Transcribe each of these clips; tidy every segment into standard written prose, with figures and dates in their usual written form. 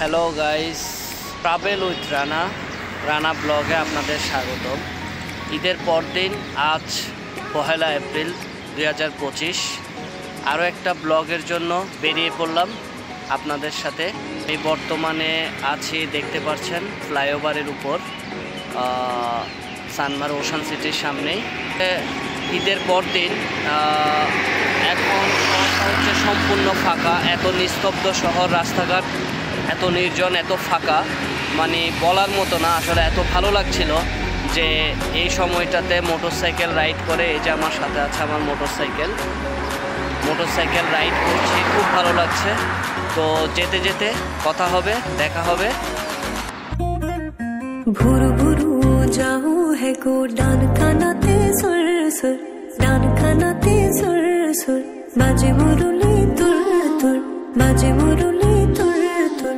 Hello guys, travel with Rana ব্লগে আপনাদের স্বাগতম। ঈদের পরদিন আজ 1 এপ্রিল 2025 আরও একটা ব্লগের জন্য বেরিয়ে পড়লাম আপনাদের সাথে। এই বর্তমানে আছি, দেখতে পাচ্ছেন, ফ্লাইওভারের উপর সানমার ওশান সিটির সামনেই। ঈদের পরদিন এখন হচ্ছে সম্পূর্ণ ফাঁকা, এত নিস্তব্ধ শহর, রাস্তাঘাট এত নির্জন, এত ফাঁকা, মানে বলার মতো না। আসলে এত ভালো লাগছিল যে এই সময়টাতে মোটরসাইকেল রাইড করে, এই যে আমার সাথে আছে আমার মোটরসাইকেল রাইড করছি, খুব ভালো লাগছে। তো যেতে যেতে কথা হবে, দেখা হবে। ভুরু ভুরু যাও হে গো ডান কানাতে সুর সুর, ডান কানাতে সুর সুর, বাজে মুরলি তুর তুর, বাজে মুরলি তুর তুর।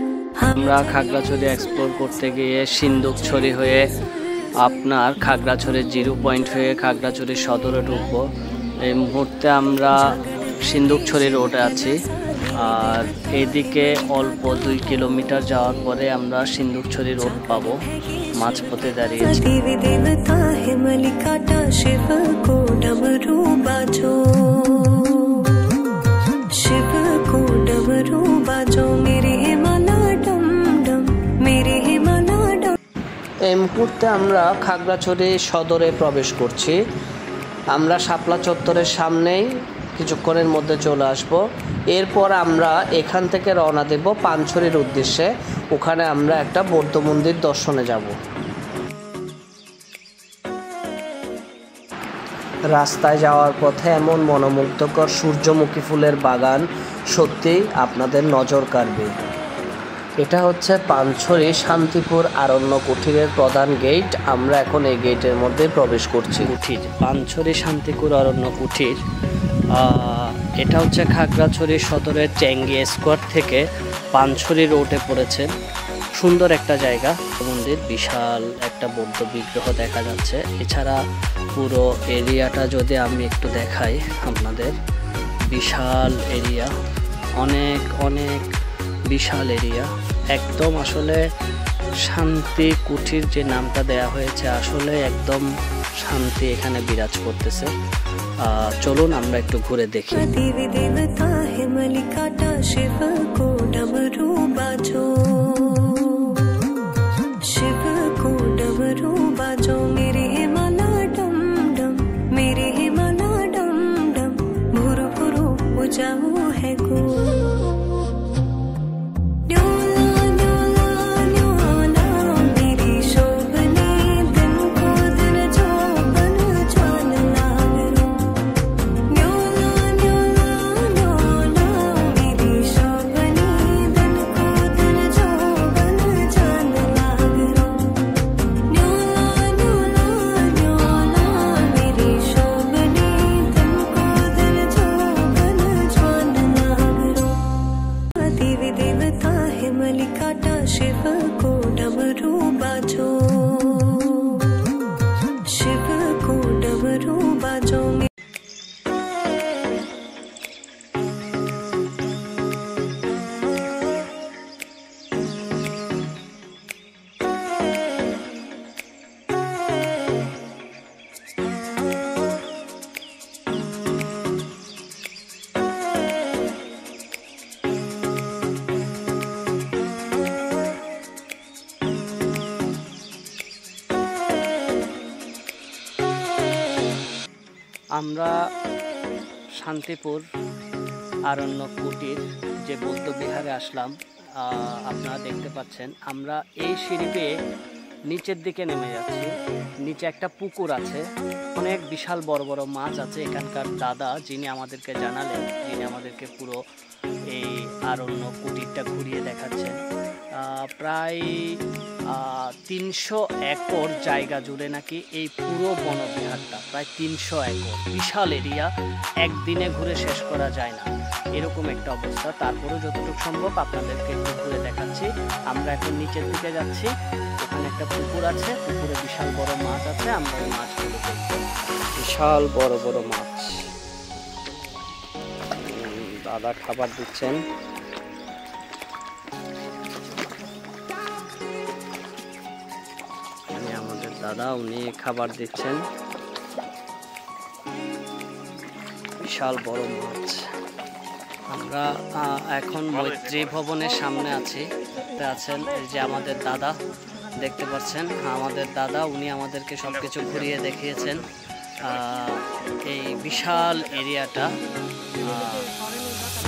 আমরা খাগড়াছড়ি এক্সপ্লোর করতে গিয়ে সিন্দুকছড়ি হয়ে আপনার খাগড়াছড়ির 0 পয়েন্ট হয়ে খাগড়াছড়ি সদরে ঢুকবো। এই মুহূর্তে আমরা সিন্দুকছড়ি রোডে আছি, আর এদিকে অল্প 2 কিলোমিটার যাওয়ার পরে আমরা সিন্দুকছড়ি রোড পাবো। মাঝপথে দাঁড়িয়েছি। দেবী দেবতা হে মলিকাটা শিব কো ডমরু বাজো, শিব কো ডমরু বাজো, মেরে মালা ডম ডম, মেরে মালা ডম। এই মুহূর্তে আমরা খাগড়াছড়ি সদরে প্রবেশ করছি। আমরা শাপলা চত্বরের সামনেই কিছুক্ষণের মধ্যে চলে আসব। এরপর আমরা এখান থেকে রওনা দেব পানছড়ির উদ্দেশ্যে। ওখানে আমরা একটা বৌদ্ধ মন্দির দর্শনে যাব। রাস্তায় যাওয়ার পথে এমন মনোমুগ্ধকর সূর্যমুখী ফুলের বাগান সত্যিই আপনাদের নজর কাড়বে। এটা হচ্ছে পানছড়ি শান্তিপুর আরণ্য কুঠিরের প্রধান গেট। আমরা এখন এই গেটের মধ্যে প্রবেশ করছি। কুঠির, পানছড়ি শান্তিপুর আরণ্য কুঠির। এটা হচ্ছে খাগড়াছড়ি সদরের চেঙ্গি স্কোয়ার থেকে পানছড়ি রোডে পড়েছে। সুন্দর একটা জায়গা, মন্দির, বিশাল একটা বৌদ্ধ বিগ্রহ দেখা যাচ্ছে। এছাড়া পুরো এরিয়াটা যদি আমি একটু দেখাই আপনাদের, বিশাল এরিয়া, অনেক অনেক বিশাল এরিয়া একদম। আসলে শান্তি কুঠির যে নামটা দেয়া হয়েছে, আসলে একদম শান্তি এখানে বিরাজ করতেছে। চলুন আমরা একটু ঘুরে দেখি। দেবী দেবতা হে মলিকাটা শিব কো ডমরু বাজো, শিব কো ডমরু বাজো, মেরে মালা ডম ডম, মেরে মালা ডম ডম। ভুরু ভুরু যাও হে গো। আমরা শান্তিপুর আরণ্য কুটির যে বৌদ্ধ বিহারে আসলাম। আপনারা দেখতে পাচ্ছেন আমরা এই সিঁড়ি বেয়ে নিচের দিকে নেমে যাচ্ছি। নিচে একটা পুকুর আছে, অনেক বিশাল বড় বড় মাছ আছে। এখানকার দাদা যিনি আমাদেরকে জানালেন, যিনি আমাদেরকে পুরো এই আরণ্য কুটিরটা ঘুরিয়ে দেখাচ্ছেন। প্রায় 300 একর জায়গা জুড়ে নাকি এই পুরো বনবিহারটা, প্রায় 300 একর, বিশাল এরিয়া, একদিনে ঘুরে শেষ করা যায় না, এরকম একটা অবস্থা। তারপরেও যতটুকু সম্ভব আপনাদেরকে একটু ঘুরে দেখাচ্ছি। আমরা এখন নিচের দিকে যাচ্ছি, ওখানে একটা পুকুর আছে, পুকুরে বিশাল বড় মাছ আছে। আমরা ওই মাছগুলো দেখব, বিশাল বড় বড় মাছ। দাদা খাবার দিচ্ছেন। দাদা, উনি খাবার দিচ্ছেন। বিশাল বড় মাছ। আমরা এখন মৈত্রী ভবনের সামনে আছি। আছেন এই যে আমাদের দাদা, দেখতে পাচ্ছেন আমাদের দাদা, উনি আমাদেরকে সবকিছু ঘুরিয়ে দেখিয়েছেন এই বিশাল এরিয়াটা।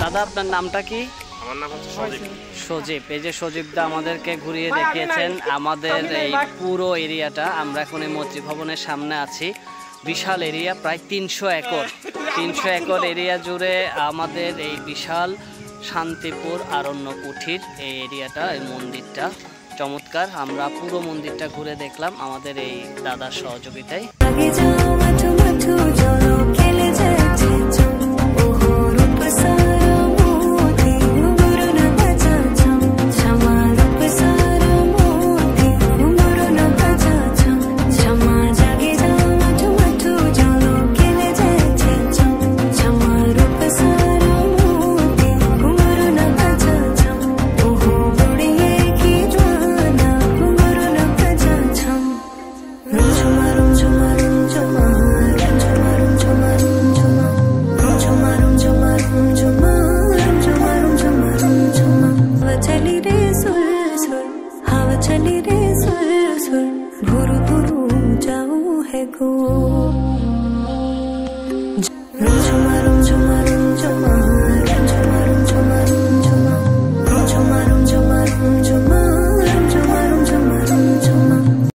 দাদা, আপনার নামটা কি? আমার নাম হচ্ছে সজীব। সজীব, এই যে সজীব দা আমাদেরকে ঘুরিয়ে দেখিয়েছেন আমাদের এই পুরো এরিয়াটা। আমরা এখন এই মৈত্রী ভবনের সামনে আছি। বিশাল এরিয়া, প্রায় 300 একর। 300 একর এরিয়া জুড়ে আমাদের এই বিশাল শান্তিপুর আরণ্য কুঠির এই এরিয়াটা, এই মন্দিরটা চমৎকার। আমরা পুরো মন্দিরটা ঘুরে দেখলাম আমাদের এই দাদার সহযোগিতায়। Rum chuma rum chuma rum chuma